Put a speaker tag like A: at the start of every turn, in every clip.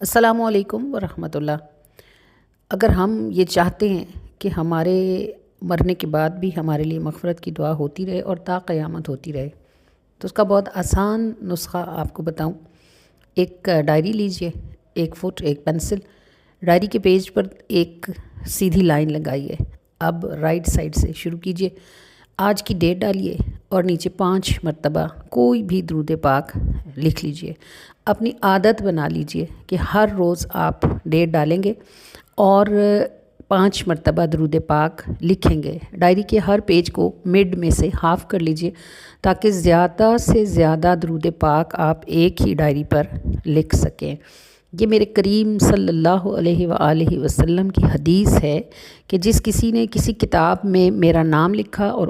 A: السلام علیکم ورحمۃ اللہ۔ اگر ہم یہ چاہتے ہیں کہ ہمارے مرنے کے بعد بھی ہمارے لیے مغفرت کی دعا ہوتی رہے اور تا قیامت ہوتی رہے، تو اس کا بہت آسان نسخہ آپ کو بتاؤں۔ ایک ڈائری لیجئے، 1 فٹ 1 پنسل، ڈائری کے پیج پر ایک سیدھی لائن لگائیے۔ اب رائٹ سائڈ سے شروع کیجئے، آج کی ڈیٹ ڈالیے اور نیچے 5 مرتبہ کوئی بھی درود پاک لکھ لیجئے۔ اپنی عادت بنا لیجئے کہ ہر روز آپ ڈیٹ ڈالیں گے اور 5 مرتبہ درود پاک لکھیں گے۔ ڈائری کے ہر پیج کو مڈ میں سے ہاف کر لیجئے تاکہ زیادہ سے زیادہ درود پاک آپ ایک ہی ڈائری پر لکھ سکیں۔ یہ میرے کریم صلی اللہ علیہ وآلہ وسلم کی حدیث ہے کہ جس کسی نے کسی کتاب میں میرا نام لکھا اور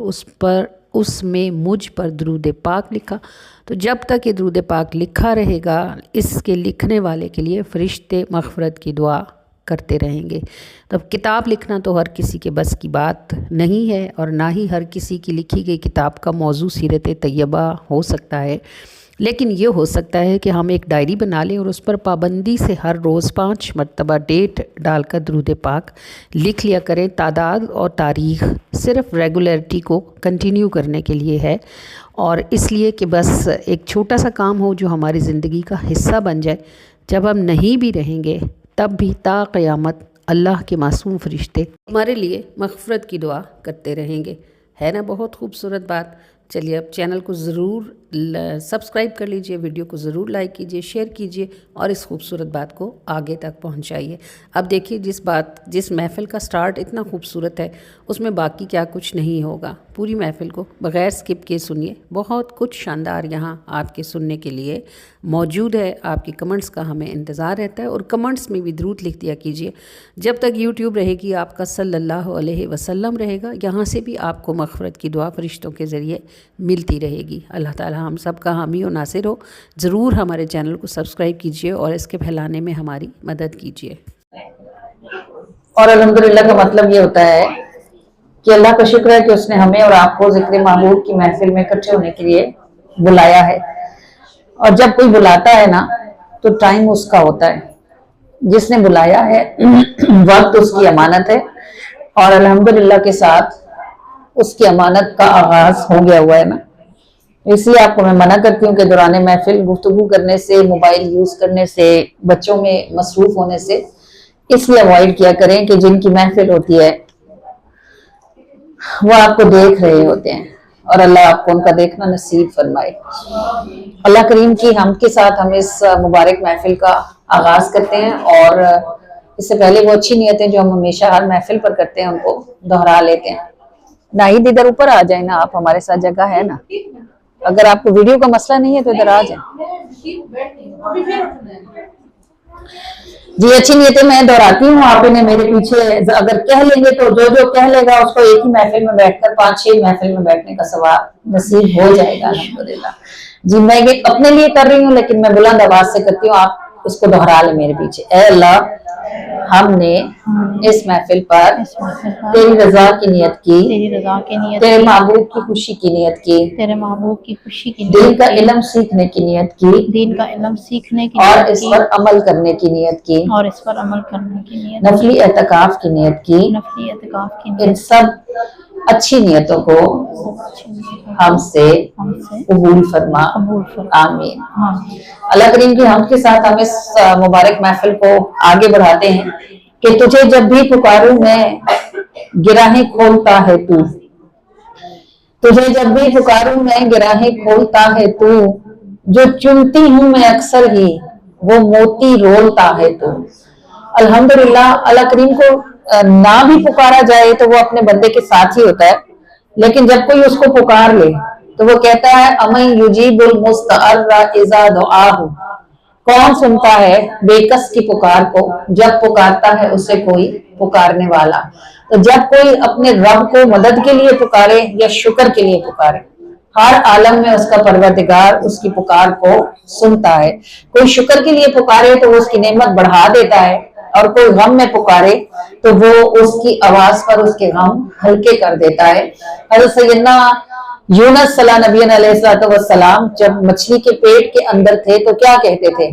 A: اس میں مجھ پر درود پاک لکھا، تو جب تک یہ درود پاک لکھا رہے گا اس کے لکھنے والے کے لیے فرشتے مغفرت کی دعا کرتے رہیں گے۔ تو کتاب لکھنا تو ہر کسی کے بس کی بات نہیں ہے، اور نہ ہی ہر کسی کی لکھی گئی کتاب کا موضوع سیرت طیبہ ہو سکتا ہے، لیکن یہ ہو سکتا ہے کہ ہم ایک ڈائری بنا لیں اور اس پر پابندی سے ہر روز 5 مرتبہ ڈیٹ ڈال کر درود پاک لکھ لیا کریں۔ تعداد اور تاریخ صرف ریگولیرٹی کو کنٹینیو کرنے کے لیے ہے، اور اس لیے کہ بس ایک چھوٹا سا کام ہو جو ہماری زندگی کا حصہ بن جائے۔ جب ہم نہیں بھی رہیں گے تب بھی تا قیامت اللہ کے معصوم فرشتے ہمارے لیے مغفرت کی دعا کرتے رہیں گے۔ ہے نا بہت خوبصورت بات؟ چلیے اب چینل کو ضرور سبسکرائب کر لیجئے، ویڈیو کو ضرور لائک کیجئے، شیئر کیجئے اور اس خوبصورت بات کو آگے تک پہنچائیے۔ اب دیکھیے جس محفل کا سٹارٹ اتنا خوبصورت ہے اس میں باقی کیا کچھ نہیں ہوگا۔ پوری محفل کو بغیر سکپ کے سنیے، بہت کچھ شاندار یہاں آپ کے سننے کے لیے موجود ہے۔ آپ کی کمنٹس کا ہمیں انتظار رہتا ہے، اور کمنٹس میں بھی درود لکھ دیا کیجئے۔ جب تک یوٹیوب رہے گی آپ کا صلی اللہ علیہ وسلم رہے گا، یہاں سے بھی آپ کو مغفرت کی دعا فرشتوں کے ذریعے ملتی رہے گی۔ اللہ تعالی ہم سب کا حامی و ناصر ہو۔ ضرور ہمارے چینل کو سبسکرائب کیجئے اور اس کے پھیلانے میں ہماری مدد کیجئے۔
B: اور الحمدللہ کا مطلب یہ ہوتا ہے کہ اللہ کا شکر ہے کہ اس نے ہمیں اور آپ کو ذکر محبوب کی محفل میں اکٹھے ہونے کے لیے بلایا ہے۔ اور جب کوئی بلاتا ہے نا تو ٹائم اس کا ہوتا ہے، جس نے بلایا ہے وقت اس کی امانت ہے، اور الحمدللہ کے ساتھ اس کی امانت کا آغاز ہو گیا ہوا ہے نا۔ اس لیے آپ کو میں منع کرتی ہوں کہ دوران محفل گفتگو کرنے سے، موبائل یوز کرنے سے، بچوں میں مصروف ہونے سے اس لیے اوائڈ کیا کریں کہ جن کی محفل ہوتی ہے وہ آپ کو دیکھ رہے ہوتے ہیں، اور اللہ آپ کو ان کا دیکھنا نصیب فرمائے۔ اللہ کریم کی حمد کے ساتھ ہم اس مبارک محفل کا آغاز کرتے ہیں، اور اس سے پہلے وہ اچھی نیتیں جو ہم ہمیشہ ہر محفل پر کرتے ہیں ان کو دہرا لیتے ہیں۔ ناہید ادھر اوپر آ جائیں نا، آپ ہمارے ساتھ جگہ ہے نا، اگر آپ کو ویڈیو کا مسئلہ نہیں ہے تو ادھر آ جائیں۔ جی اچھی نیتیں میں دہراتی ہوں، آپ انہیں میرے پیچھے اگر کہہ لیں گے تو جو کہہ لے گا اس کو ایک ہی محفل میں بیٹھ کر 5-6 محفل میں بیٹھنے کا ثواب نصیب ہو جائے گا الحمدللہ۔ جی میں یہ اپنے لیے کر رہی ہوں، لیکن میں بلند آواز سے کرتی ہوں، آپ اس کو دہرا لیں میرے پیچھے۔ اے اللہ، ہم نے اس محفل پر تیری رضا کی نیت کی، تیرے محبوب کی خوشی کی نیت کی، دین کا علم سیکھنے کی نیت کی، اور اس پر عمل کرنے کی نیت کی، نفلی اعتکاف کی نیت کی۔ ان سب اچھی نیتوں کو ہم سے قبول فرما، آمین۔ اللہ کریم کی حمد کے ساتھ ہم اس مبارک محفل کو آگے بڑھاتے ہیں کہ تجھے جب بھی پکاروں میں گراہیں کھولتا ہے تو، تجھے جب بھی پکاروں میں گراہیں کھولتا ہے تو، جو چنتی ہوں میں اکثر ہی وہ موتی رولتا ہے تو۔ الحمدللہ اللہ کریم کو نہ بھی پکارا جائے تو وہ اپنے بندے کے ساتھ ہی ہوتا ہے، لیکن جب کوئی اس کو پکار لے تو وہ کہتا ہے اَمَن یُجِیبُ الْمُسْتَعَرَّ اِذَا دُعَاهُ، کون سنتا ہے بے کس کی پکار کو جب پکارتا ہے اسے کوئی پکارنے والا۔ تو جب کوئی اپنے رب کو مدد کے لیے پکارے یا شکر کے لیے پکارے، ہر عالم میں اس کا پروردگار اس کی پکار کو سنتا ہے۔ کوئی شکر کے لیے پکارے تو وہ اس کی نعمت بڑھا دیتا ہے، اور کوئی غم میں پکارے تو وہ اس کی آواز پر اس کے غم ہلکے کر دیتا ہے۔ حضرت سیدنا یونس صلی نبی علیہ السلام جب مچھلی کے پیٹ کے اندر تھے تو کیا کہتے تھے؟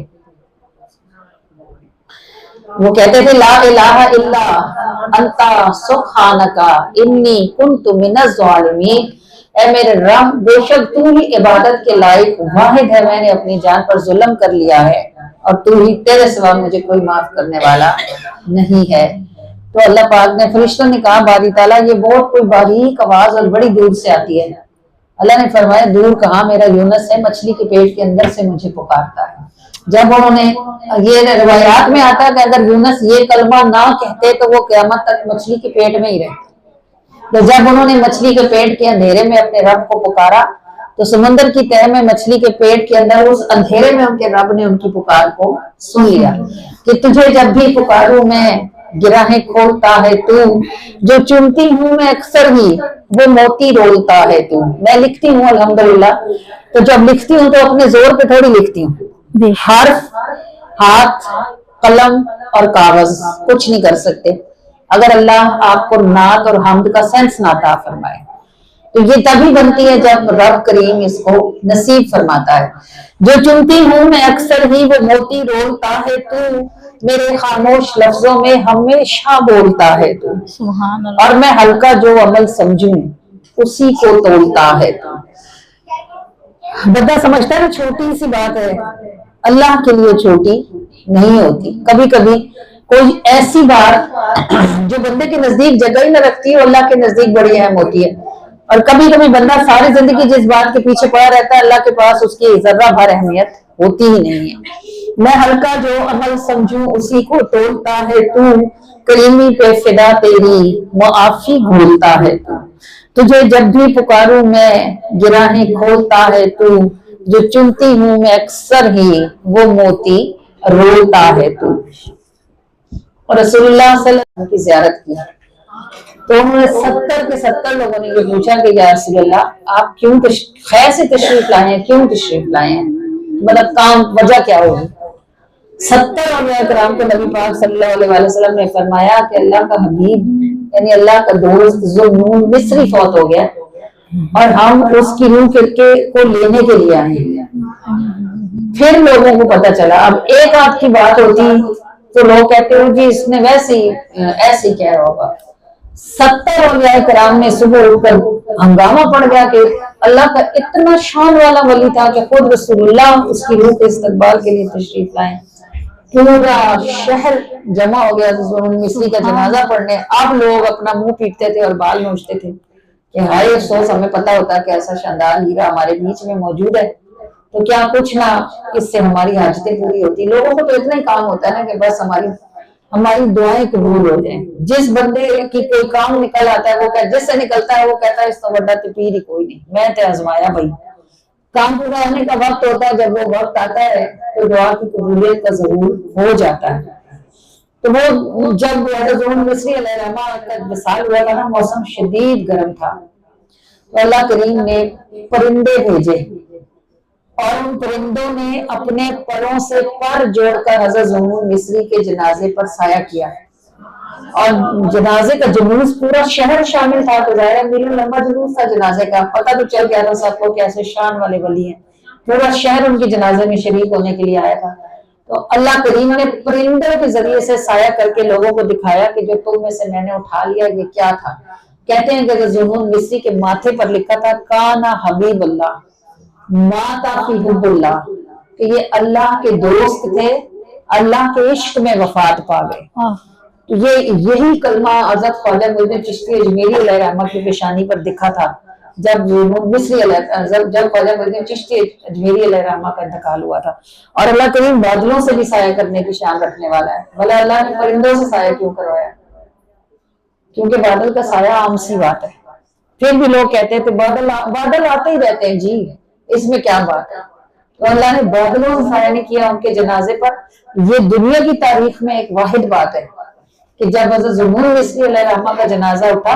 B: وہ کہتے تھے لا الہ الا انتا سبحانکا انی کنت من الظالمین، اے میرے رب بے شک تو ہی عبادت کے لائق واحد ہے، میں نے اپنی جان پر ظلم کر لیا ہے اور تو ہی، تیرے سوا مجھے کوئی معاف کرنے والا نہیں ہے۔ تو اللہ پاک نے، فرشتوں نے کہا باری تعالیٰ یہ بہت کوئی باریک آواز اور بڑی دور سے آتی ہے۔ اللہ نے فرمایا دور کہاں، میرا یونس ہے، مچھلی کے پیٹ کے اندر سے مجھے پکارتا ہے۔ جب انہوں نے، یہ روایات میں آتا ہے کہ اگر یونس یہ کلمہ نہ کہتے تو وہ قیامت تک مچھلی کے پیٹ میں ہی رہتے۔ تو جب انہوں نے مچھلی کے پیٹ کے اندھیرے میں اپنے رب کو پکارا تو سمندر کی تہہ میں مچھلی کے پیٹ کے اندر اس اندھیرے میں ان کے رب نے ان کی پکار کو سن لیا کہ تجھے جب بھی پکاروں میں گراہیں کھولتا ہے تو، جو چنتی ہوں میں اکثر ہی وہ موتی رولتا ہے تو۔ میں لکھتی ہوں الحمدللہ، تو جب لکھتی ہوں تو اپنے زور پہ تھوڑی لکھتی ہوں، حرف، ہاتھ، قلم اور کاغذ کچھ نہیں کر سکتے اگر اللہ آپ کو نعت اور حمد کا سینس نہ عطا فرمائے۔ تو یہ تبھی بنتی ہے جب رب کریم اس کو نصیب فرماتا ہے۔ جو چنتی ہوں میں اکثر ہی وہ موتی رولتا ہے تو، میرے خاموش لفظوں میں ہمیشہ بولتا ہے تو،
C: سبحان اللہ۔
B: اور میں ہلکا جو عمل سمجھوں اسی کو تولتا ہے تو۔ بندہ سمجھتا ہے نا چھوٹی سی بات ہے، اللہ کے لیے چھوٹی نہیں ہوتی۔ کبھی کبھی کوئی ایسی بات جو بندے کے نزدیک جگہ ہی نہ رکھتی ہے اللہ کے نزدیک بڑی اہم ہوتی ہے، اور کبھی کبھی بندہ ساری زندگی جس بات کے پیچھے پڑا رہتا ہے اللہ کے پاس اس کی ذرہ بھر اہمیت ہوتی ہی نہیں ہے۔ میں ہلکا جو عمل سمجھوں اسی کو تولتا ہے تو، کریمی پہ فدا تیری معافی گھولتا ہے تو، تجھے جب بھی پکاروں میں گراہیں کھولتا ہے تو، جو چنتی ہوں میں اکثر ہی وہ موتی رولتا ہے تو۔ اور رسول اللہ صلی اللہ علیہ وسلم کی زیارت کی تو انہوں نے 70 کے 70 لوگوں نے یہ پوچھا کہ یا رسول اللہ آپ کیوں خیر سے تشریف لائے ہیں، کیوں تشریف لائے ہیں، مطلب کام وجہ کیا ہوگی؟ 70 اولیاء کرام کو نبی پاک صلی اللہ علیہ وسلم نے فرمایا کہ اللہ کا حبیب یعنی اللہ کا دوست ذوالنون مصری فوت ہو گیا اور ہم اس کی روح کو لینے کے لیے آئے ہیں۔ پھر لوگوں کو پتا چلا، اب ایک آدھ کی بات ہوتی تو لوگ کہتے ہو جی اس نے ویسے ہی ایسے کہہ رہا ہوگا۔ 70 اولیاء کرام نے صبح اٹھ کر ہنگامہ پڑ گیا کہ اللہ کا اتنا شان والا ولی تھا کہ خود رسول اللہ اس کی روح کے استقبال کے لیے تشریف لائے، پورا شہر جمع ہو گیا ذوالنون مصری کا جنازہ پڑھنے۔ اب لوگ اپنا منہ پیٹتے تھے اور بال نوچتے تھے کہ ہائے افسوس، ہمیں پتا ہوتا کہ ایسا شاندار ہیرا ہمارے بیچ میں موجود ہے تو کیا کچھ نہ اس سے ہماری حاجتیں پوری ہوتی۔ لوگوں کو تو اتنا ہی کام ہوتا ہے نا کہ بس ہماری دعائیں قبول ہو جائیں۔ جس بندے کی کوئی کام نکل آتا ہے وہ جس سے نکلتا ہے وہ کہتا ہے اس تو بڑا پیر ہی کوئی نہیں، میں تے آزمایا بھائی۔ کام پورا ہونے کا وقت ہوتا ہے، جب وہ وقت آتا ہے تو دعا کی قبولیت کا ضرور ہو جاتا ہے۔ تو وہ جب ذوالنون مصری علیہ الرحمہ کا وصال ہوا تھا نا، موسم شدید گرم تھا، تو اللہ کریم نے پرندے بھیجے اور ان پرندوں نے اپنے پروں سے پر جوڑ کر حضرت ذوالنون مصری کے جنازے پر سایہ کیا، اور جنازے کا جلوس پورا شہر شامل تھا، تو ظاہر میل لمبا جلوس تھا جنازے کا، پتہ تو چل گیا تھا سب کو کہ ایسے شان والے ولی ہیں، پورا شہر ان کے جنازے میں شریک ہونے کے لیے آیا تھا۔ تو اللہ کریم نے پرندوں کے ذریعے سے سایہ کر کے لوگوں کو دکھایا کہ جو تم میں سے میں نے اٹھا لیا یہ کیا تھا۔ کہتے ہیں کہ ذوالنون مصری کے ماتھے پر لکھا تھا کانا حبیب اللہ ماتا فی حب اللہ، کہ یہ اللہ کے دوست تھے، اللہ کے عشق میں وفات پا گئے۔ یہی کلمہ حضرت خواجہ معین الدین چشتی اجمیری علیہ رحمہ کی پیشانی پر دکھا تھا جب خواجہ معین الدین چشتی اجمیری علیہ رحمہ کا انتقال ہوا تھا۔ اور اللہ کریم بادلوں سے بھی سایہ کرنے کی شان رکھنے والا ہے، بھلا اللہ نے پرندوں سے سایہ کیوں کروایا؟ کیونکہ بادل کا سایہ عام سی بات ہے۔ پھر بھی لوگ کہتے تھے بادل آتے ہی رہتے ہیں جی، اس میں کیا بات ہے؟ تو اللہ نے بادلوں سے سایہ نہیں کیا ان کے جنازے پر۔ یہ دنیا کی تاریخ میں ایک واحد بات ہے کہ جب حضرت ذوالنون مصری علیہ الرحمہ کا جنازہ اٹھا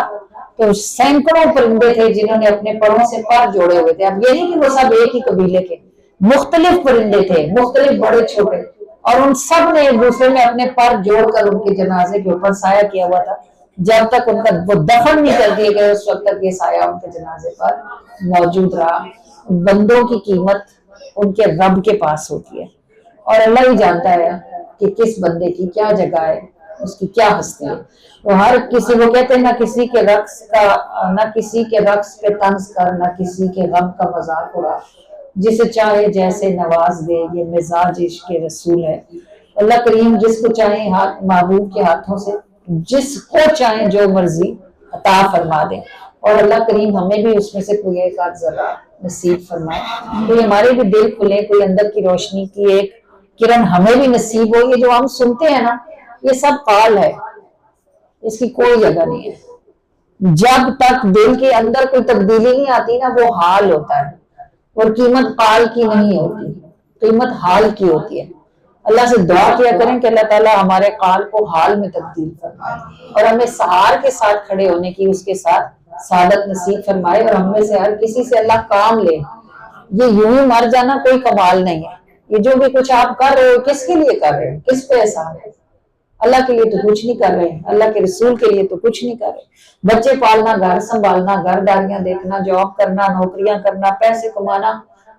B: تو سینکڑوں پرندے تھے جنہوں نے اپنے پروں سے پر جوڑے ہوئے تھے۔ اب یہ نہیں کہ وہ سب ایک ہی قبیلے کے، مختلف پرندے تھے، مختلف بڑے چھوٹے، اور ان سب نے ایک دوسرے میں اپنے پر جوڑ کر ان کے جنازے کے اوپر سایہ کیا ہوا تھا، جب تک ان کا وہ دفن نہیں کر دیے گئے اس وقت تک یہ سایہ ان کے جنازے پر موجود رہا۔ بندوں کی قیمت ان کے رب کے پاس ہوتی ہے، اور اللہ ہی جانتا ہے کہ کس بندے کی کیا جگہ ہے، اس کی کیا ہستی ہے. تو ہر کسی کو کہتے ہیں نہ کسی کے رقص پہ طنز کر، نہ کسی کے غم کا مذاق اڑا، جسے چاہے جیسے نواز دے، یہ مزاج عشق کے رسول ہے. اللہ کریم جس کو چاہے محبوب کے ہاتھوں سے جس کو چاہے جو مرضی عطا فرما دے، اور اللہ کریم ہمیں بھی اس میں سے کوئی ایک آدھ ذرا نصیب فرمائے، کوئی ہمارے بھی دل کھلے، کوئی اندر کی روشنی کی ایک کرن ہمیں بھی نصیب ہو. یہ جو ہم سنتے ہیں نا، یہ سب قال ہے، اس کی کوئی جگہ نہیں ہے. جب تک دل کے اندر کوئی تبدیلی نہیں آتی نا، وہ حال ہوتا ہے، اور قیمت قال کی نہیں ہوتی، قیمت حال کی ہوتی ہے. اللہ سے دعا کیا کریں کہ اللہ تعالیٰ ہمارے قال کو حال میں تبدیل فرمائے، اور ہمیں سہار کے ساتھ کھڑے ہونے کی اس کے ساتھ سعادت نصیب فرمائے. اور ہم میں سے ہر کسی سے اللہ کام لے. یہ یوں ہی مر جانا کوئی کمال نہیں ہے. یہ جو بھی کچھ آپ کر رہے ہو، کس کے لیے کر رہے ہو، کس پہ احسان ہے؟ اللہ کے لیے تو کچھ نہیں کر رہے، اللہ کے رسول کے لیے تو کچھ نہیں کر رہے. بچے پالنا، گھر سنبھالنا، گھر داریاں دیکھنا، جاب کرنا، نوکریاں کرنا، پیسے کمانا،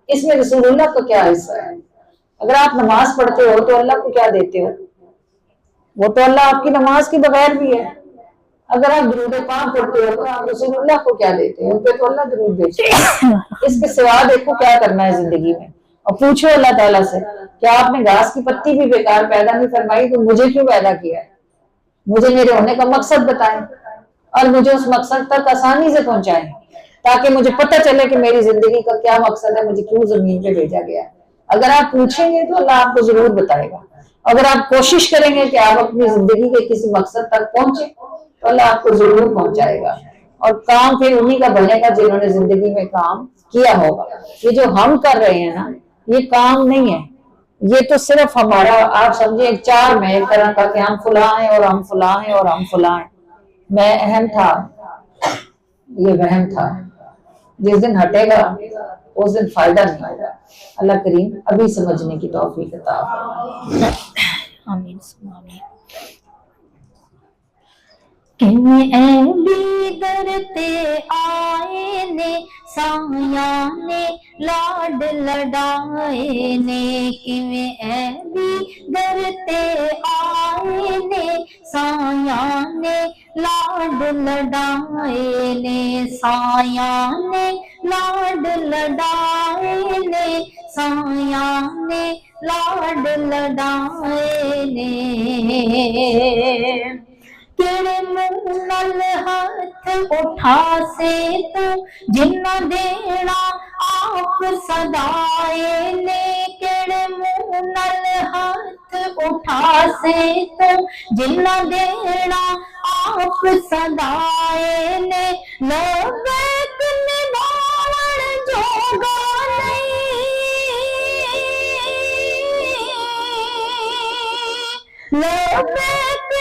B: اس میں رسول اللہ کا کیا حصہ ہے؟ اگر آپ نماز پڑھتے ہو تو اللہ کو کیا دیتے ہو؟ وہ تو اللہ آپ کی نماز کے بغیر بھی ہے. اگر آپ درود پاک پڑھتے ہو تو آپ رسول اللہ کو کیا دیتے ہو؟ ان پہ تو اللہ درود بھیجتے ہیں. اس کے سوا دیکھو کیا کرنا ہے زندگی میں، اور پوچھو اللہ تعالیٰ سے کہ آپ نے گھاس کی پتی بھی بیکار پیدا نہیں فرمائی تو مجھے کیوں پیدا کیا ہے؟ مجھے میرے ہونے کا مقصد بتائیں، اور مجھے اس مقصد تک آسانی سے پہنچائیں، تاکہ مجھے پتہ چلے کہ میری زندگی کا کیا مقصد ہے، مجھے کیوں زمین پہ بھیجا گیا ہے. اگر آپ پوچھیں گے تو اللہ آپ کو ضرور بتائے گا. اگر آپ کوشش کریں گے کہ آپ اپنی زندگی کے کسی مقصد تک پہنچیں تو اللہ آپ کو ضرور پہنچائے گا. اور کام پھر انہی کا بنے گا جنہوں نے زندگی میں کام کیا ہوگا. یہ جو ہم کر رہے ہیں نا، یہ کام نہیں ہے، یہ تو صرف ہمارا، آپ سمجھیں ایک چار میں ایک طرح کا کہ ہم فلاں ہیں اور ہم فلاں ہیں اور ہم فلاں ہیں. میں اہم تھا، یہ وہم تھا، جس دن ہٹے گا اس دن فائدہ نہیں ہوگا. اللہ کریم ابھی سمجھنے کی توفیق عطا فرمائے.
C: آمین آمین. بھی درتے آئے نے سایاں نے لاڈ لڈائے نے، بھی درتے آئے نے سایاں نے لاڈ لڈائے نے، سایاں نے لاڈ لڈائے نے، سایاں نے لاڈ لڈائے نے. کیڑے منہ نال ہاتھ اٹھا سے تو جنہ دینا آپ صدائے نے، کیڑے منہ نال ہاتھ اٹھا سے تو جنہ دینا آپ صدائے نے، لبیک نبھاون جوگا نہیں، لبیک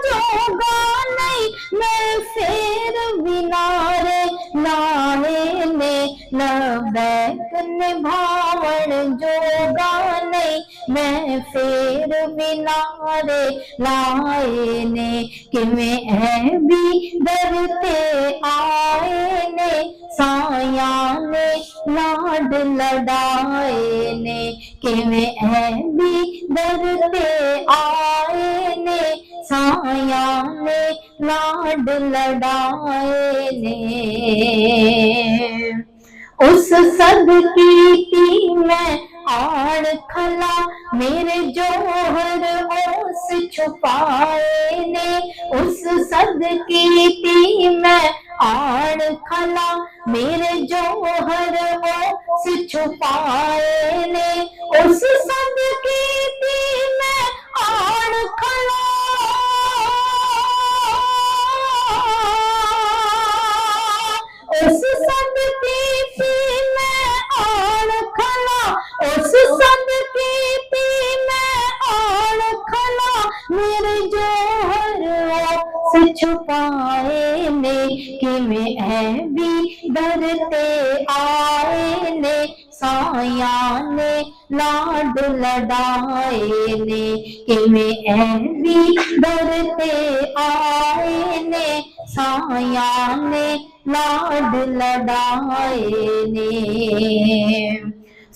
C: جوگا نہیں، میں پھر بنارے لائے نے، لبیک نبھاون جوگا نہیں، میں پھر بنارے لائے نے. بھی درتے آئے نے سایاں نے لاڈ لڈائے نے، بھی درتے آئے نے سایاں نے لاڈ لڈائے نے. اس صد کی تھی میں آڑ کھلا میرے جوہر اوس چھپائے نے، اس صد کی تھی میں آڑ کھلا میرے جوہر اوس چھپائے نے، اس صد کی تھی میں آڑ کھلا، اس صد کی تھی میں آڑ کھلا، اس صد کی تھی میں آڑ کھلا میرے جوہر سے چھپائے نے، بھی درتے آئے نے سایاں نے لاڈ لڈائے نے، بھی درتے آئے نے سایاں نے لاڈ لڈائے نے.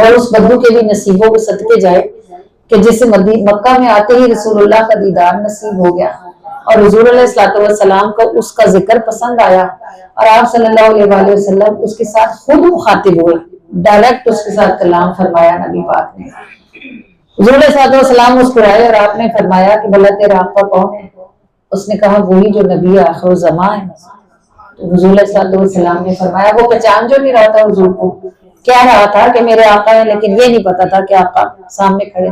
B: اور اس بدو کے بھی نصیبوں کے صدقے جائے کہ جسے مکہ میں آتے ہی رسول اللہ کا دیدار نصیب ہو گیا اور حضور علیہ الصلوۃ والسلام کو اس کا ذکر پسند آیا اور آپ صلی اللہ علیہ وآلہ وسلم اس کے ساتھ خود مخاطب ہوئے، ڈائریکٹ اس کے ساتھ کلام فرمایا نبی پاک نے۔ حضور علیہ الصلوۃ والسلام مسکرائے اور آپ نے فرمایا کہ بھلا تیرا آقا کون ہے؟ اس نے کہا وہی جو نبی آخر الزمان ہے۔ تو حضور علیہ الصلوۃ والسلام نے فرمایا وہ پہچان جو نہیں رہا تھا حضور کو، کہہ رہا تھا کہ میرے آقا ہے لیکن یہ نہیں پتا تھا کہ آقا سامنے کھڑے۔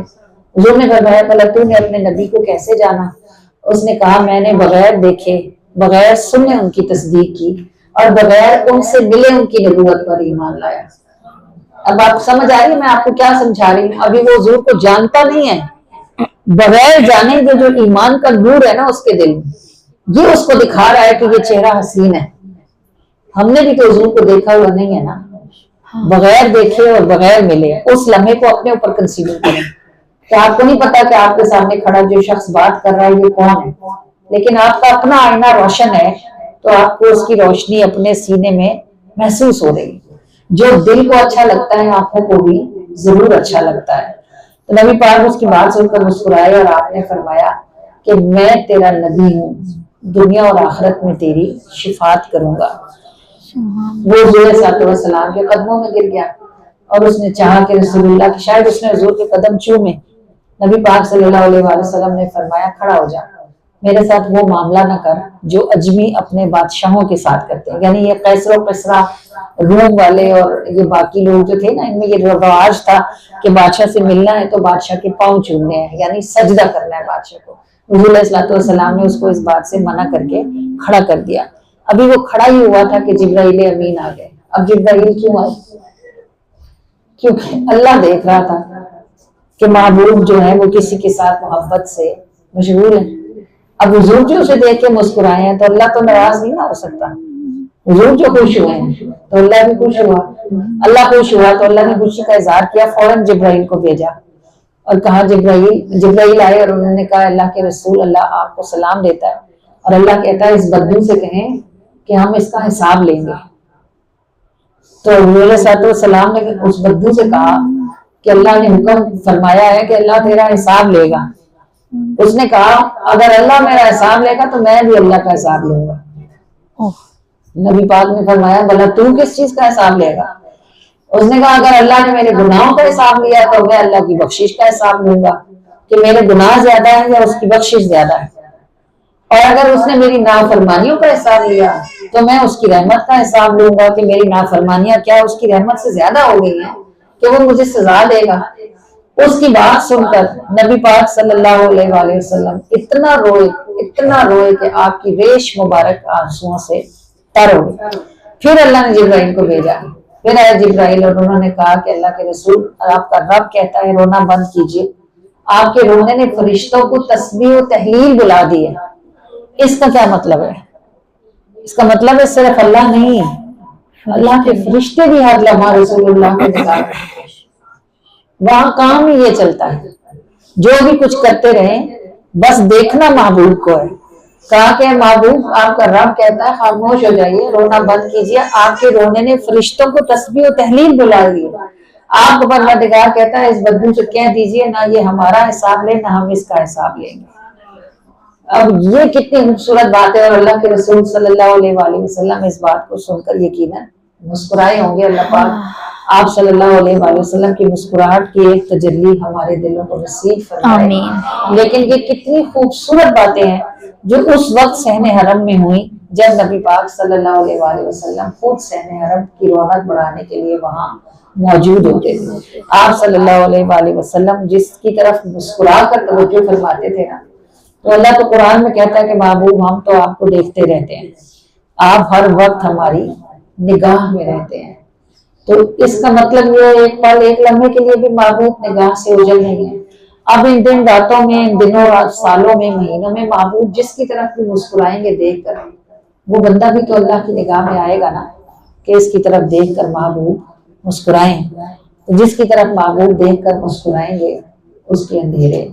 B: حضور نے فرمایا بھلا تو نے اپنے نبی کو کیسے جانا؟ اس نے کہا میں نے بغیر دیکھے، بغیر سنے ان کی تصدیق کی اور بغیر ان سے ملے ان کی نبوت پر ایمان لایا۔ اب آپ سمجھ آ رہی ہے میں آپ کو کیا سمجھا رہی ہوں؟ ابھی وہ حضور کو جانتا نہیں ہے، بغیر جانے جو ایمان کا نور ہے نا اس کے دل میں، یہ اس کو دکھا رہا ہے کہ یہ چہرہ حسین ہے۔ ہم نے بھی تو حضور کو دیکھا ہوا نہیں ہے نا، بغیر دیکھے اور بغیر ملے اس لمحے کو اپنے اوپر کنسیڈر کریں کہ آپ کو نہیں پتا کہ آپ کے سامنے کھڑا جو شخص بات کر رہا ہے یہ کون ہے، لیکن آپ کا اپنا آئینہ روشن ہے تو آپ کو اس کی روشنی اپنے سینے میں محسوس ہو رہی ہے۔ جو دل کو اچھا لگتا ہے آنکھوں کو بھی ضرور اچھا لگتا ہے۔ تو نبی پاک اس کی بات سن کر مسکرائے اور آپ نے فرمایا کہ میں تیرا نبی ہوں، دنیا اور آخرت میں تیری شفاعت کروں گا۔ وہ حضور صلی اللہ علیہ وسلم کے قدموں میں گر گیا اور اس نے چاہا کہ رسول اللہ کی شاید اس نے حضور کے قدم چومے۔ نبی پاک صلی اللہ علیہ وآلہ وسلم نے فرمایا کھڑا ہو جا، میرے ساتھ وہ معاملہ نہ کر جو اجمی اپنے بادشاہوں کے ساتھ کرتے ہیں، یعنی یہ قیصر و کسریٰ روم والے اور یہ باقی لوگ جو تھے نا، ان میں یہ رواج تھا کہ بادشاہ سے ملنا ہے تو بادشاہ کے پاؤں چومنے ہیں، یعنی سجدہ کرنا ہے بادشاہ کو۔ حضور علیہ الصلوۃ والسلام نے اس کو اس بات سے منع کر کے کھڑا کر دیا۔ ابھی وہ کھڑا ہی ہوا تھا کہ جبرائیل امین آ گئے۔ اب جبرائیل کیوں آئے؟ کیونکہ اللہ دیکھ رہا تھا کہ محبوب جو ہے وہ کسی کے ساتھ محبت سے مشغول ہے۔ اب حضور جو اسے دیکھ کے مسکرائے ہیں تو اللہ تو ناراض نہیں نہ ہو سکتا۔ حضور جو خوش ہوئے ہیں تو اللہ بھی خوش ہوا، اللہ خوش ہوا تو اللہ نے خوشی کا اظہار کیا، فوراً جبرائیل کو بھیجا اور کہا جبرائیل آئے اور انہوں نے کہا اللہ کے رسول اللہ آپ کو سلام دیتا ہے اور اللہ کہتا ہے اس بدو سے کہیں کہ ہم اس کا حساب لیں گے۔ تو حضور علیہ الصلوۃ والسلام نے اس بدو سے کہا کہ اللہ نے حکم فرمایا ہے کہ اللہ تیرا حساب لے گا۔ اس نے کہا اگر اللہ میرا حساب لے گا تو میں بھی اللہ کا حساب لوں گا۔ نبی پاک نے فرمایا بھلا تو کس چیز کا حساب لے گا؟ اس نے کہا اگر اللہ نے میرے گناہوں کا حساب لیا تو میں اللہ کی بخشش کا حساب لوں گا کہ میرے گناہ زیادہ ہیں یا اس کی بخشش زیادہ ہے، اور اگر اس نے میری نافرمانیوں کا حساب لیا تو میں اس کی رحمت کا حساب لوں گا کہ میری نافرمانیاں کیا اس کی رحمت سے زیادہ ہو گئی ہیں کہ وہ مجھے سزا دے گا۔ اس کی بات سن کر نبی پاک صلی اللہ علیہ وآلہ وسلم اتنا روئے کہ آپ کی ریش مبارک آنسوؤں سے تر ہو گئی۔ پھر اللہ نے جبرائیل کو بھیجا، پھر آیا جبرائیل اور انہوں نے کہا کہ اللہ کے رسول آپ کا رب کہتا ہے رونا بند کیجیے۔ آپ کے رونے نے فرشتوں کو تسبیح و تحلیل بلا دی ہے۔ اس کا کیا مطلب ہے؟ اس کا مطلب ہے صرف اللہ نہیں، اللہ کے فرشتے بھی ہر لمحہ رسول اللہ کے نگاہ میں، وہاں کام ہی یہ چلتا ہے، جو بھی کچھ کرتے رہیں بس دیکھنا محبوب کو ہے۔ کہا کہ محبوب آپ کا رب کہتا ہے خاموش ہو جائیے، رونا بند کیجیے، آپ کے رونے نے فرشتوں کو تسبیح و تحلیل بلا دی۔ آپ کو پروردگار کہتا ہے اس بدو سے کہہ دیجیے نہ یہ ہمارا حساب لے نہ ہم اس کا حساب لیں گے۔ اب یہ کتنی خوبصورت بات ہے، اور اللہ کے رسول صلی اللہ علیہ وآلہ وسلم اس بات کو سن کر یقیناً مسکرائے ہوں گے۔ اللہ پاک آپ صلی اللہ علیہ وآلہ وسلم کی مسکراہٹ کی ایک تجلی ہمارے دلوں کو نصیب فرمائے۔ لیکن یہ کتنی خوبصورت باتیں ہیں جو اس وقت صحن حرم میں ہوئی جب نبی پاک صلی اللہ علیہ وآلہ وسلم خود صحن حرم کی رونق بڑھانے کے لیے وہاں موجود ہوتے تھے۔ آپ صلی اللہ علیہ وآلہ وسلم جس کی طرف مسکرا کر توجہ فرماتے تھے نا، تو اللہ تو قرآن میں کہتا ہے کہ محبوب ہم تو آپ کو دیکھتے رہتے ہیں، آپ ہر وقت ہماری نگاہ میں رہتے ہیں۔ تو اس کا مطلب یہ ایک پل ایک لمحے کے لیے بھی محبوب نگاہ سے اوجھل نہیں ہے۔ اب ان دن راتوں میں، ان دنوں سالوں میں، مہینوں میں محبوب جس کی طرف بھی مسکرائیں گے دیکھ کر، وہ بندہ بھی تو اللہ کی نگاہ میں آئے گا نا کہ اس کی طرف دیکھ کر محبوب مسکرائیں۔ جس کی طرف محبوب دیکھ کر مسکرائیں گے اس کے اندھیرے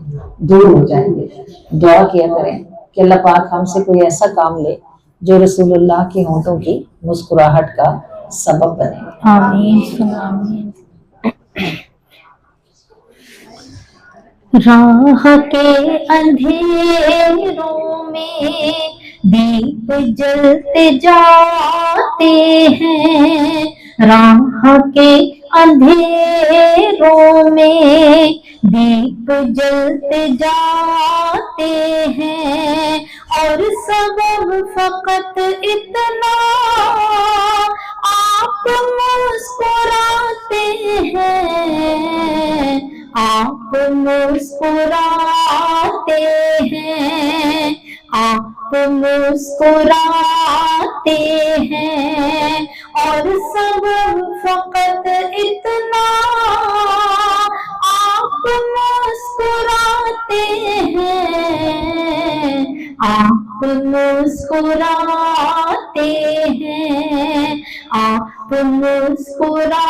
B: دور ہو جائیں گے۔ دعا کیا کریں کہ اللہ پاک ہم سے کوئی ایسا کام لے جو رسول اللہ کے ہونٹوں کی مسکراہٹ کا سبب بنے۔
C: آمین۔ راہ کے اندھیروں میں دیپ جلتے جاتے ہیں، راہ کے اندھیروں میں دیپ جلتے جاتے ہیں، اور سبب فقط اتنا آپ مسکراتے ہیں، آپ مسکراتے ہیں، آپ مسکراتے ہیں، اور سبب فقط اتنا آپ مسکراتے ہیں، آپ مسکراتے ہیں، آپ مسکراتے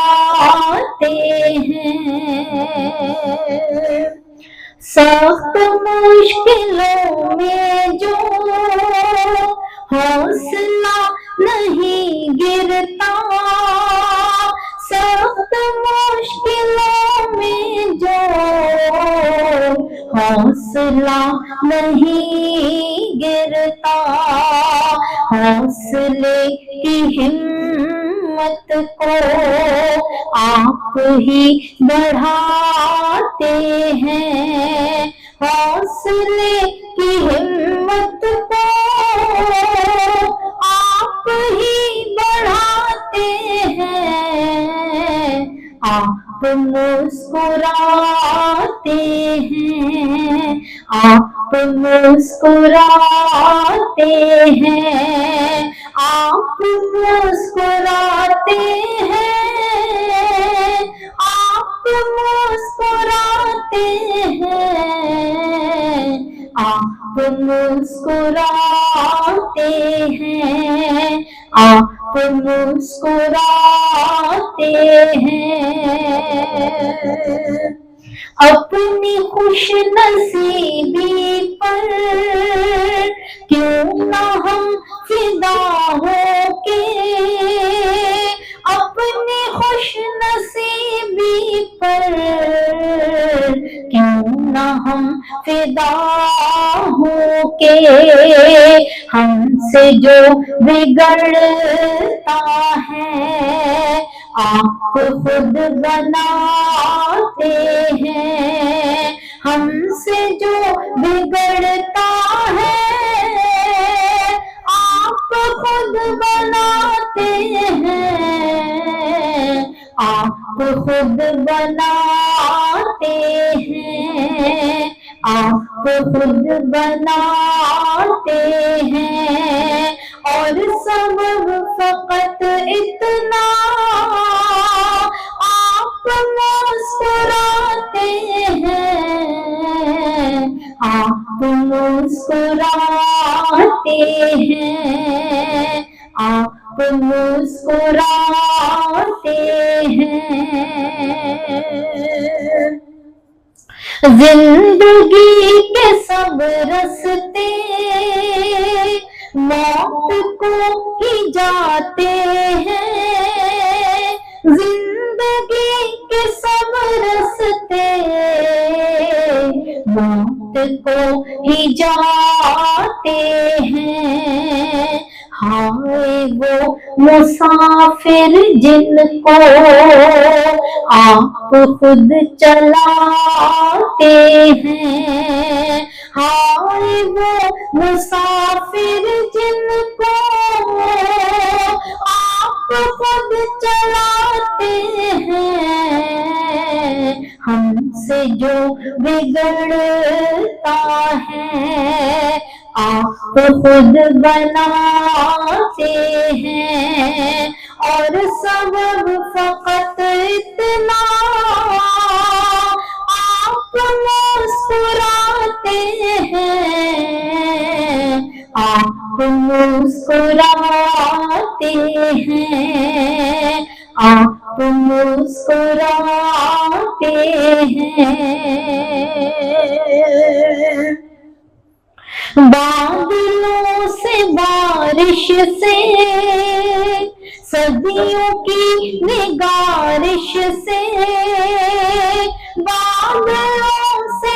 C: ہیں۔ سخت مشکلوں میں جو حوصلہ نہیں گرتا، سخت مشکلوں میں جو حوصلہ نہیں گرتا، حوصلے کی ہمت کو آپ ہی بڑھاتے ہیں، حوصلے کی ہمت کو آپ ہی بڑھاتے ہیں، آپ مسکراتے ہیں، آپ مسکراتے ہیں، آپ مسکراتے ہیں، آپ مسکراتے ہیں، آپ مسکراتے ہیں، آپ مسکراتے ہیں۔ اپنی خوش نصیبی پر کیوں نہ ہم فدا ہو کے، اپنی خوش نصیبی پر کیوں نہ ہم فدا ہو کے، ہم سے جو بگڑتا ہے آپ خود بناتے ہیں، ہم سے جو بگڑتا ہے آپ خود بناتے ہیں، آپ خود بناتے ہیں، آپ خود بناتے ہیں، اور سبب فقط اتنا آپ مسکراتے ہیں، آپ مسکراتے ہیں، آپ مسکراتے ہیں۔ زندگی کے سب رستے موت کو ہی جاتے ہیں، زندگی کے سب رستے موت کو ہی جاتے ہیں، ہائے وہ مسافر جن کو آپ خود چلاتے ہیں، ہائے وہ مسافر جن کو آپ خود چلاتے ہیں، ہم سے جو بگڑتا ہے آپ خود بناتے ہیں، اور سبب فقط اتنا آپ مسکراتے ہیں، آپ مسکراتے ہیں، آپ مسکراتے ہیں۔ بادلوں سے بارش سے صدیوں کی نگارش سے، بادلوں سے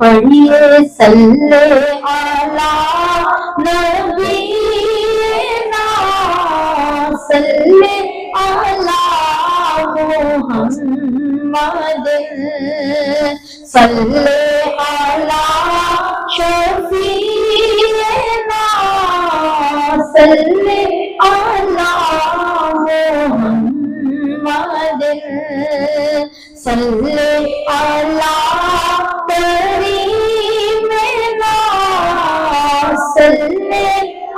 B: پڑھیے صلی علی نبینا صلی علی محمد صلی علی شفیعنا صلی علی محمد صلی علی کریمنا صلی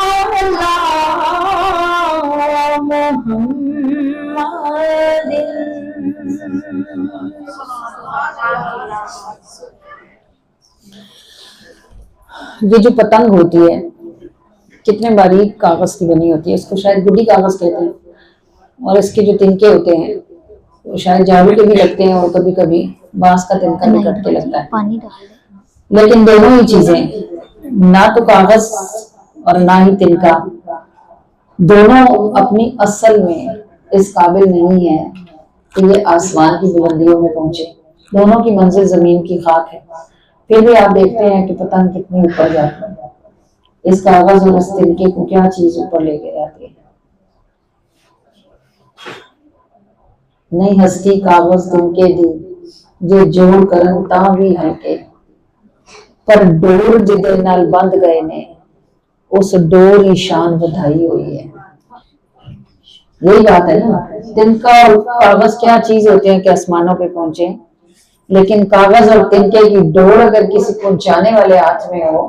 B: علی محمد. یہ جو پتنگ ہوتی ہے کتنے باریک کاغذ کی بنی ہوتی ہے، اس کو شاید گڈی کاغذ کہتے ہیں، اور اس کے جو تنکے ہوتے ہیں وہ شاید جھاڑو کے بھی لگتے ہیں اور کبھی کبھی بانس کا تنکا بھی کٹ کے لگتا ہے. لیکن دونوں ہی چیزیں، نہ تو کاغذ اور نہ ہی تنکا، دونوں اپنی اصل میں اس قابل نہیں ہے کہ یہ آسمان کی بلندیوں میں پہنچے. دونوں کی منزل زمین کی خاک ہے. پھر بھی آپ دیکھتے ہیں کہ پتنگ کتنی اوپر جاتی ہے. اس کاغذ اور اس تنکے کو کیا چیز اوپر لے کے جاتی ہے؟ نہیں ہستی کاغذ تنکے دی جو جوڑ کرن تاں بھی ہلکے، پر ڈور جدے نال بند گئے نے اس ڈور ہی شان بدھائی ہوئی ہے. یہی بات ہے نا، تنکا اور کاغذ کیا چیز ہوتے ہیں کہ آسمانوں پہ پہنچے، لیکن کاغذ اور تنکے کی ڈور اگر کسی پہنچانے والے ہاتھ میں ہو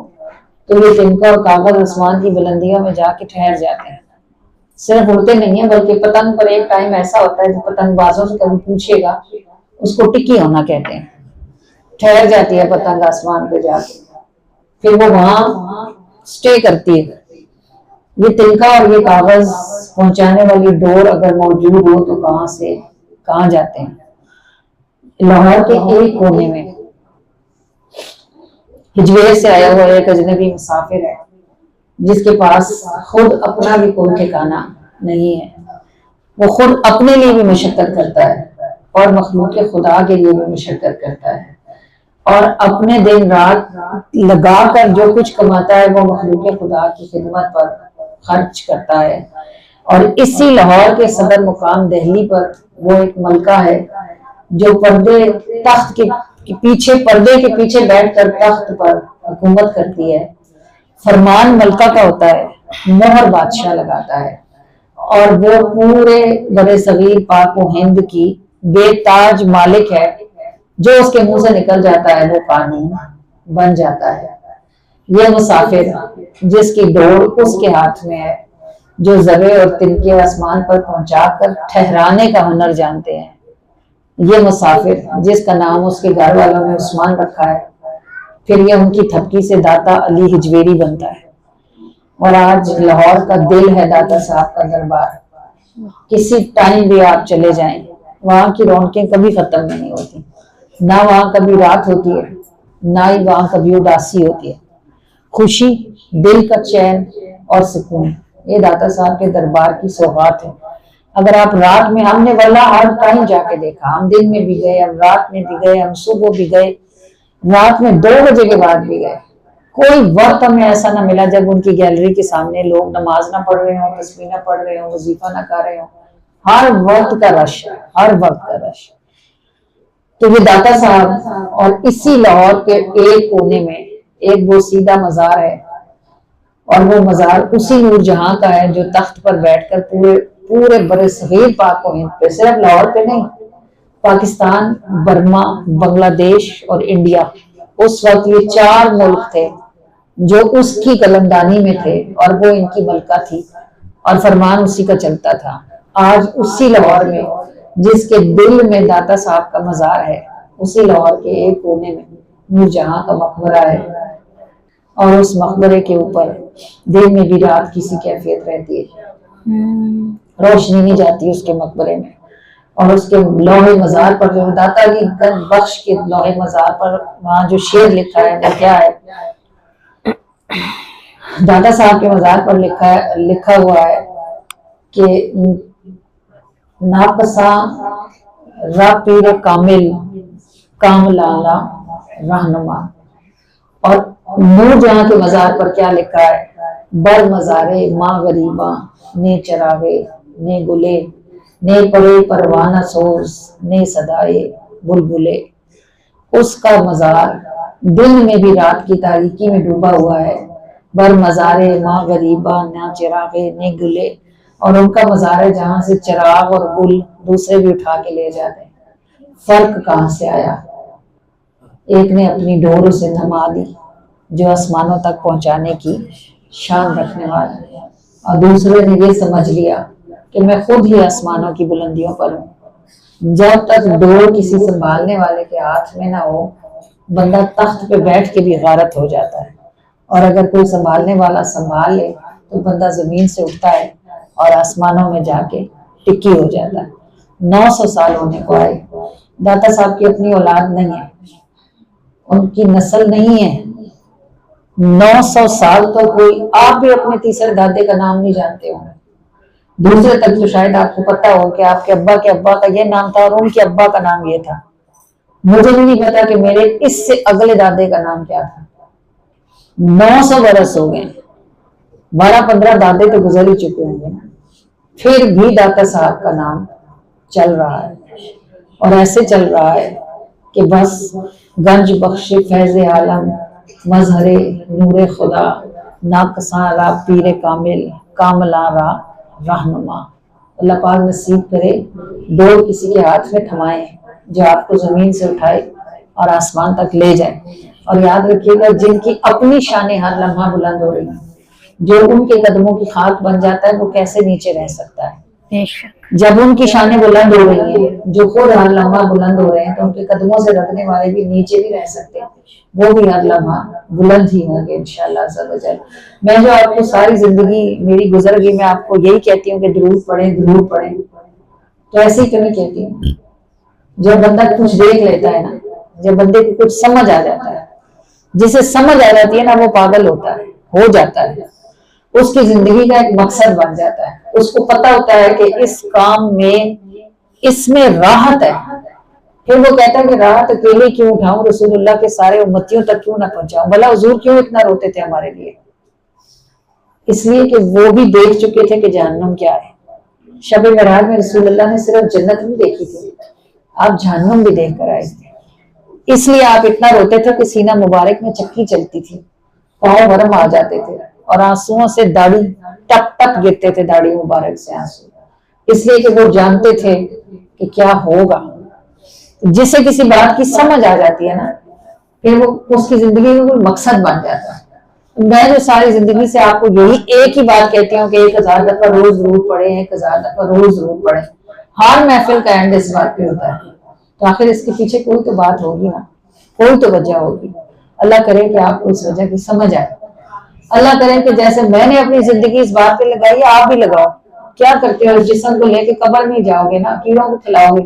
B: تو یہ تنکا اور کاغذ آسمان کی بلندیوں میں جا کے ٹھہر جاتے ہیں. صرف اڑتے نہیں ہیں بلکہ پتنگ پر ایک ٹائم ایسا ہوتا ہے جو پتنگ بازوں سے کبھی پوچھے گا، اس کو ٹکی ہونا کہتے ہیں. ٹھہر جاتی ہے پتنگ آسمان پہ جا کے، پھر وہ وہاں سٹے کرتی ہے. یہ تنکا اور یہ کاغذ پہنچانے والی ڈور اگر موجود ہو تو کہاں سے کہاں جاتے ہیں. لاہور کے ایک کونے میں ہجویر سے آیا ہوا ایک اجنبی مسافر ہے جس کے پاس خود اپنا بھی کوئی ٹھکانہ نہیں ہے. وہ خود اپنے لیے بھی مشقت کرتا ہے اور مخلوق خدا کے لیے بھی مشقت کرتا ہے، اور اپنے دن رات لگا کر جو کچھ کماتا ہے وہ مخلوق خدا کی خدمت پر خرچ کرتا ہے. اور اسی لاہور کے صدر مقام دہلی پر وہ ایک ملکہ ہے جو پردے کے پیچھے بیٹھ کر تخت پر حکومت کرتی ہے. فرمان ملکہ کا ہوتا ہے، مہر بادشاہ لگاتا ہے، اور وہ پورے برے صغیر پاک و ہند کی بے تاج مالک ہے. جو اس کے منہ سے نکل جاتا ہے وہ قانون بن جاتا ہے. یہ مسافر جس کی ڈور اس کے ہاتھ میں ہے، جو ذرے اور تنکے آسمان پر پہنچا کر ٹھہرانے کا ہنر جانتے ہیں. یہ مسافر جس کا نام اس کے گھر والوں نے عثمان رکھا ہے، پھر یہ ان کی تھپکی سے داتا علی ہجویری بنتا ہے. اور آج لاہور کا دل ہے داتا صاحب کا دربار. کسی ٹائم بھی آپ چلے جائیں وہاں کی رونقیں کبھی ختم نہیں ہوتی. نہ وہاں کبھی رات ہوتی ہے، نہ ہی وہاں کبھی اداسی ہوتی ہے. خوشی، دل کا چین اور سکون، یہ داتا صاحب کے دربار کی سوغات ہے. اگر آپ رات میں، ہم نے واللہ ہر ٹائم جا کے دیکھا، ہم دن میں بھی گئے، ہم رات میں بھی گئے، ہم صبح بھی گئے، رات میں 2 بجے کے بعد بھی گئے. کوئی وقت ہمیں ایسا نہ ملا جب ان کی گیلری کے سامنے لوگ نماز نہ پڑھ رہے ہوں، تسبیح نہ پڑھ رہے ہوں، وظیفہ نہ کر رہے ہوں. ہر وقت کا رش ہے، ہر وقت کا رش. تو یہ داتا صاحب اور اسی لاہور کے ایک کونے میں ایک بوسیدہ مزار ہے، اور وہ مزار اسی نور جہاں کا ہے جو تخت پر بیٹھ کر پورے برے صغیر پاک و ہند پہ، صرف لاہور پہ نہیں، پاکستان، برما، بنگلہ دیش اور انڈیا، اس وقت یہ 4 ملک تھے جو اس کی قلمدانی میں تھے، اور وہ ان کی ملکہ تھی اور فرمان اسی کا چلتا تھا. آج اسی لاہور میں جس کے دل میں داتا صاحب کا مزار ہے، اسی لاہور کے ایک کونے میں نور جہاں کا مقبرہ ہے، اور اس مقبرے کے اوپر دن میں بھی رات کسی کیفیت رہتی ہے. روشنی نہیں جاتی اس کے مقبرے میں. اور اس کے لوح مزار پر جو داتا علی گنج بخش کے لوح مزار پر وہاں جو شعر لکھا ہے وہ کیا ہے؟ داتا صاحب کے مزار پر لکھا ہوا ہے کہ ناپساں را پیر کامل کاملالا رہنما. اور نور جہاں کے مزار پر کیا لکھا ہے؟ بر مزارے ماں غریباں نے چراغے نے گلے نے پڑے پروانہ سوز نے صدائے بلبلے. اس کا مزار دن میں بھی رات کی تاریکی میں ڈوبا ہوا ہے. بر مزارے ماں غریباں نہ چراغے نے گلے. اور ان کا مزار ہے جہاں سے چراغ اور گل دوسرے بھی اٹھا کے لے جاتے ہیں. فرق کہاں سے آیا؟ ایک نے اپنی ڈور اسے نما دی جو آسمانوں تک پہنچانے کی شان رکھنے والا ہے، اور دوسرے نے یہ سمجھ لیا کہ میں خود ہی آسمانوں کی بلندیوں پر ہوں. جب تک ڈور کسی سنبھالنے والے کے ہاتھ میں نہ ہو بندہ تخت پہ بیٹھ کے بھی غارت ہو جاتا ہے، اور اگر کوئی سنبھالنے والا سنبھال لے تو بندہ زمین سے اٹھتا ہے اور آسمانوں میں جا کے ٹکی ہو جاتا ہے. 900 سال ہونے کو آئے. داتا صاحب کی اپنی اولاد نہیں ہے، ان کی نسل نہیں ہے. 900 سال تو کوئی، آپ بھی اپنے تیسرے دادے کا نام نہیں جانتے ہوں گے. دوسرے تک تو شاید آپ کو پتا ہو کہ آپ کے ابا کا یہ نام تھا اور ان کے ابا کا نام یہ تھا. مجھے بھی نہیں پتا کہ میرے اس سے اگلے دادے کا نام کیا تھا. 900 برس ہو گئے. 12-15 دادے تو گزر ہی چکے ہوں گے نا. پھر بھی داتا صاحب کا نام چل رہا ہے، اور ایسے چل رہا ہے کہ بس گنج بخش فیض عالم مظہر نور خدا ناقصاں را پیر کامل کاملاں را رہنما. اللہ پاک نصیب کرے ڈور کسی کے ہاتھ میں تھمائے جو آپ کو زمین سے اٹھائے اور آسمان تک لے جائے. اور یاد رکھیے گا جن کی اپنی شانیں ہر لمحہ بلند ہو رہی ہیں، جو ان کے قدموں کی خاک بن جاتا ہے وہ کیسے نیچے رہ سکتا ہے؟ جب ان کی شانیں بلند ہو رہی ہیں، جو خود ہر لمحہ بلند ہو رہے ہیں، تو ان کے قدموں سے رکھنے والے بھی نیچے بھی رہ سکتے ہیں، وہ بھی ہر لمحہ بلند ہی ہوں گے انشاءاللہ عز و جل. میں جو آپ کو ساری زندگی میری گزر گئی میں آپ کو یہی کہتی ہوں کہ درود پڑھیں، تو ایسے ہی تو نہیں کہتی ہوں. جب بندہ کچھ دیکھ لیتا ہے نا، جب بندے کو کچھ سمجھ آ جاتا ہے، جسے سمجھ آ جاتی ہے نا وہ پاگل ہوتا ہے، ہو جاتا ہے. اس کی زندگی کا ایک مقصد بن جاتا ہے. اس کو پتا ہوتا ہے کہ اس کام میں اس میں راحت ہے. پھر وہ کہتا ہے کہ راحت اکیلے کیوں اٹھاؤں، رسول اللہ کے سارے امتیوں تک کیوں نہ پہنچاؤں. بھلا حضور کیوں اتنا روتے تھے ہمارے لیے؟ اس لیے کہ وہ بھی دیکھ چکے تھے کہ جہنم کیا ہے. شب معراج میں رسول اللہ نے صرف جنت نہیں دیکھی تھی، آپ جہنم بھی دیکھ کر آئے تھے. اس لیے آپ اتنا روتے تھے کہ سینہ مبارک میں چکی چلتی تھی، پاؤں گرم آ جاتے تھے، اور آنسوؤں سے داڑھی ٹپ ٹپ گرتے تھے، داڑھی مبارک سے آنسو. اس لیے کہ وہ جانتے تھے کہ کیا ہوگا. جسے کسی بات کی سمجھ آ جاتی ہے نا، پھر وہ اس کی زندگی میں کوئی مقصد بن جاتا ہے. میں جو ساری زندگی سے آپ کو یہی ایک ہی بات کہتی ہوں کہ 1000 دفعہ روز ضرور پڑھیں، 1000 دفعہ روز ضرور پڑھیں. ہر محفل کا اینڈ اس بات پہ ہوتا ہے. تو آخر اس کے پیچھے کوئی تو بات ہوگی نا، کوئی تو وجہ ہوگی. اللہ کرے کہ آپ کو اس وجہ کی سمجھ آئے. اللہ کرے کہ جیسے میں نے اپنی زندگی اس بات پہ لگائی آپ بھی لگاؤ. کیا کرتے ہو؟ اس جسم کو لے کے قبر نہیں جاؤ گے نا، کیڑوں کو کھلاؤ گے،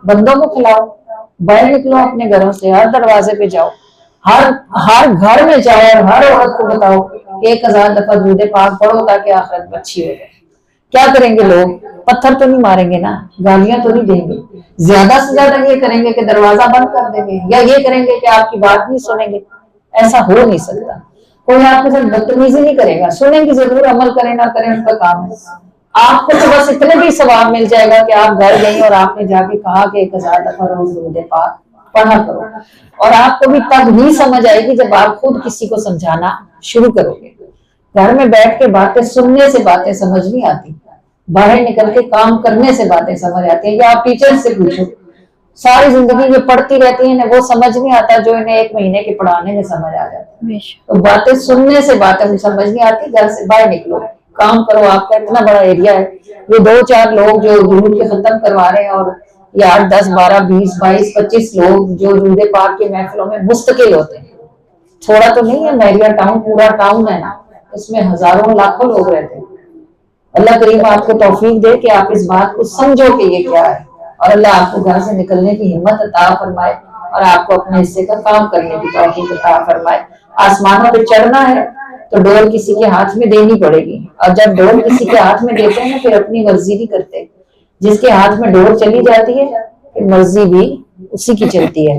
B: بندوں کو کھلاؤ. باہر نکلو اپنے گھروں سے، ہر دروازے پہ جاؤ، ہر گھر میں جاؤ اور ہر عورت کو بتاؤ کہ 1000 دفعہ درود پاک پڑھو تاکہ آخرت اچھی ہو جائے. کیا کریں گے لوگ؟ پتھر تو نہیں ماریں گے نا، گالیاں تو نہیں دیں گے. زیادہ سے زیادہ یہ کریں گے کہ دروازہ بند کر دیں گے، یا یہ کریں گے کہ آپ کی بات نہیں سنیں گے. ایسا ہو نہیں سکتا. کوئی آپ کے ساتھ بدتمیزی نہیں کرے گا، سنیں گے ضرور، عمل کریں نہ کریں ان کا کام ہے. آپ کو تو بس اتنے بھی ثواب مل جائے گا کہ آپ گھر گئی اور آپ نے جا کے کہا کہ 1000 دفعہ روز درود پاک پڑھا کرو. اور آپ کو بھی تب نہیں سمجھ آئے گی جب آپ خود کسی کو سمجھانا شروع کرو گے. گھر میں بیٹھ کے باتیں سننے سے باتیں سمجھ نہیں آتی، باہر نکل کے کام کرنے سے باتیں سمجھ آتی ہیں. یا آپ ٹیچر سے پوچھو، ساری زندگی یہ پڑھتی رہتی ہیں وہ سمجھ نہیں آتا جو انہیں 1 مہینے کے پڑھانے میں سمجھ آ جاتا ہے. تو باتیں سننے سے باتیں سمجھ نہیں آتی. گھر سے باہر نکلو، کام کرو. آپ کا اتنا بڑا ایریا ہے، یہ 2-4 لوگ جو درود کے ختم کروا رہے ہیں، اور یہ 8, 10, 12, 20, 22, 25 لوگ جو درود پاک کے محفلوں میں مستقل ہوتے ہیں. تھوڑا تو نہیں ہے، میریا ٹاؤن پورا ٹاؤن ہے نا، اس میں ہزاروں لاکھوں لوگ رہتے ہیں. اللہ کریم آپ کو توفیق دے کہ آپ اس بات کو سمجھو کہ یہ کیا ہے، اور اللہ آپ کو گھر سے نکلنے کی ہمت عطا فرمائے اور آپ کو اپنے حصے کا کام کرنے کی توفیق عطا فرمائے. آسمانوں پہ چڑھنا ہے تو ڈور کسی کے ہاتھ میں دینی پڑے گی، اور جب ڈور کسی کے ہاتھ میں دیتے ہیں پھر اپنی مرضی نہیں کرتے. جس کے ہاتھ میں ڈور چلی جاتی ہے پھر مرضی بھی اسی کی چلتی ہے.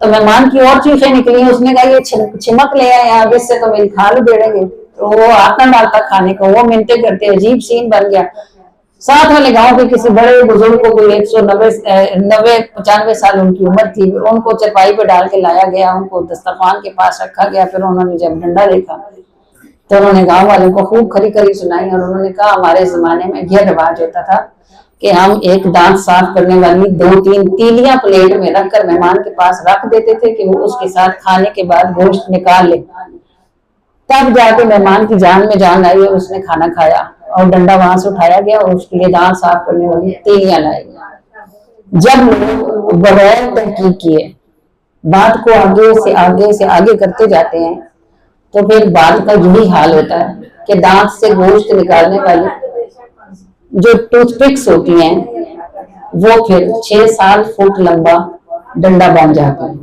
B: تو مہمان کی اور چیخیں نکلی, اس نے کہا یہ چمک لے آئے آگے سے تو میری کھال ابیڑیں گے. تو وہ ہاتھ نہ ڈالتا کھانے کو, وہ منتیں کرتے, عجیب سین بن گیا. ساتھ والے گاؤں کے کسی بڑے بزرگ کو, کوئی 190-95 سال ان کی عمر تھی, ان کو چرپائی پہ ڈال کے لایا گیا, ان کو دسترخوان کے پاس رکھا گیا. پھر انہوں نے جب ڈنڈا دیکھا تو انہوں نے گاؤں والوں کو خوب کھری کھری سنائی, اور انہوں نے کہا ہمارے زمانے میں یہ رواج ہوتا تھا کہ ہم ایک دانت صاف کرنے والی 2-3 تیلیاں پلیٹ میں رکھ کر مہمان کے پاس رکھ دیتے تھے کہ وہ اس کے ساتھ کھانے کے بعد گوشت نکال لے. تب جا کے مہمان کی جان میں جان آئی اور اس نے کھانا کھایا, اور ڈنڈا وہاں سے اٹھایا گیا اور اس کے لیے دانت صاف کرنے والی تیلیاں لائی گئی. جب لوگ بغیر تحقیق کیے بات کو آگے سے آگے کرتے جاتے ہیں تو پھر بات کا یہی حال ہوتا ہے کہ دانت سے گوشت نکالنے والی جو ٹوتھ پکس ہوتی ہیں وہ پھر 6-7 فٹ لمبا ڈنڈا بن جاتا ہے.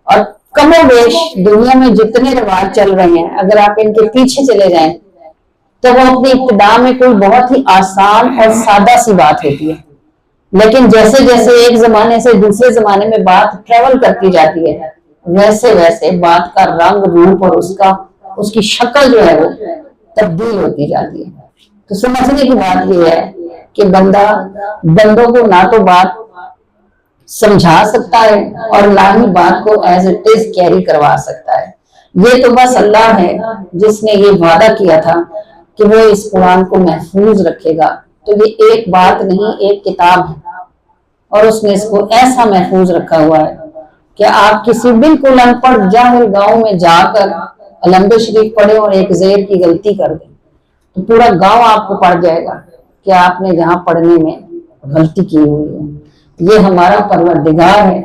B: اور کم و بیش دنیا میں جتنے رواج چل رہے ہیں اگر آپ ان کے پیچھے چلے جائیں تو وہ اپنی ابتدا میں کوئی بہت ہی آسان اور سادہ سی بات ہوتی ہے, لیکن جیسے جیسے ایک زمانے سے دوسرے زمانے میں بات ٹریول کرتی جاتی ہے ویسے ویسے بات کا رنگ روپ اور اس کی شکل جو ہے وہ تبدیل ہوتی جاتی ہے. تو سمجھنے کی بات یہ ہے کہ بندوں کو نہ تو بات سمجھا سکتا ہے اور نہ ہی بات کو ایز اٹ از کیری کروا سکتا ہے. یہ تو بس اللہ ہے جس نے یہ وعدہ کیا تھا کہ وہ اس قرآن کو محفوظ رکھے گا. تو یہ ایک بات نہیں, ایک کتاب ہے, اور اس نے اس کو ایسا محفوظ رکھا ہوا ہے کہ آپ کسی بالکل ان پڑھ جاہل گاؤں میں جا کر علمبے شریف پڑھے اور ایک زیر کی غلطی کر دیں تو پورا گاؤں آپ کو پڑ جائے گا کہ آپ نے یہاں پڑھنے میں غلطی کی ہوئی ہے. یہ ہمارا پروردگار ہے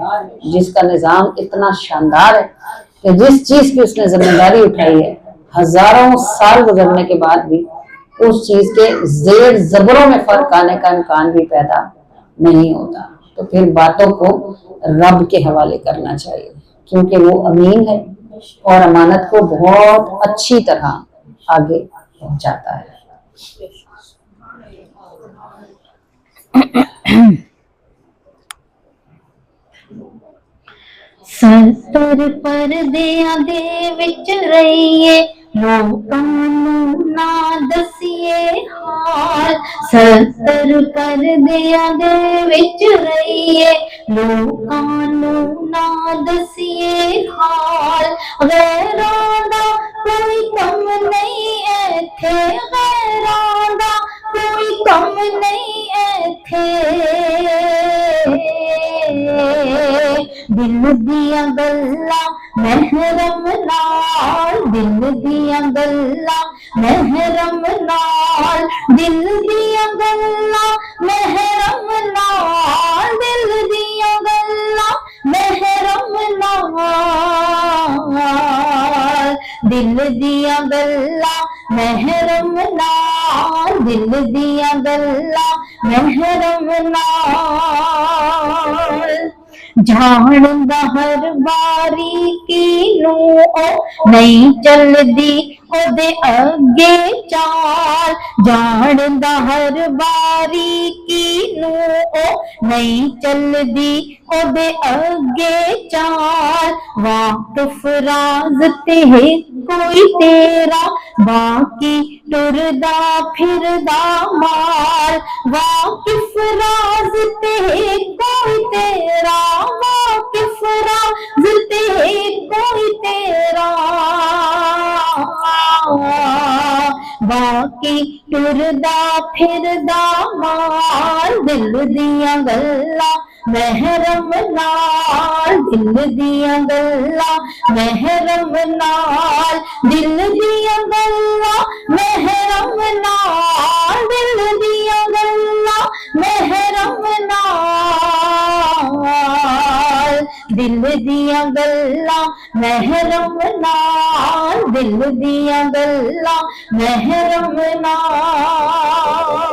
B: جس کا نظام اتنا شاندار ہے کہ جس چیز کی اس نے ذمہ داری اٹھائی ہے ہزاروں سال گزرنے کے بعد بھی اس چیز کے زیر زبروں میں فرق آنے کا امکان بھی پیدا نہیں ہوتا. تو پھر باتوں کو رب کے حوالے کرنا چاہیے کیونکہ وہ امین ہے اور امانت کو بہت اچھی طرح آگے پہنچاتا ہے.
C: سر پردیاں دے وچ رہیے لوکاں نوں نہ دسیے حال. سر پردیاں دے وچ رہیے لوکاں نوں نہ دسیے حال. غیراں دا کوئی کم نہیں ایتھے, غیراں دا کوئی کم نہیں ایتھے. دل دیاں گلاں محرم نال, دل دیاں گلاں محرم نال, دل دیاں گلاں محرم نال, دل دیاں گلاں محرم نال, دل دیاں گلاں محرم نال, دل دیاں گلاں محرم نال. جان دا ہر باریکی نوں او نہیں چلدی او دے اگے چال. جان دا ہر باریکی نوں او نہیں چلدی او دے اگے چال. واقف راز تے کوئی تیرا باقی ٹردا پھردا مال. واقف راز تے کوئی تیرا, واقف راز تے کوئی تیرا, باقی ٹردا پھردا مال. دل دیاں گلاں محرم نال, دل دیاں گلاں محرم نال, دل دیاں گلاں محرم نال, دل دیاں گلاں محرم نال, دل دیاں گلاں محرم نال, دل دیاں گلاں محرم نال.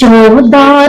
C: 14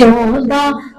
C: 14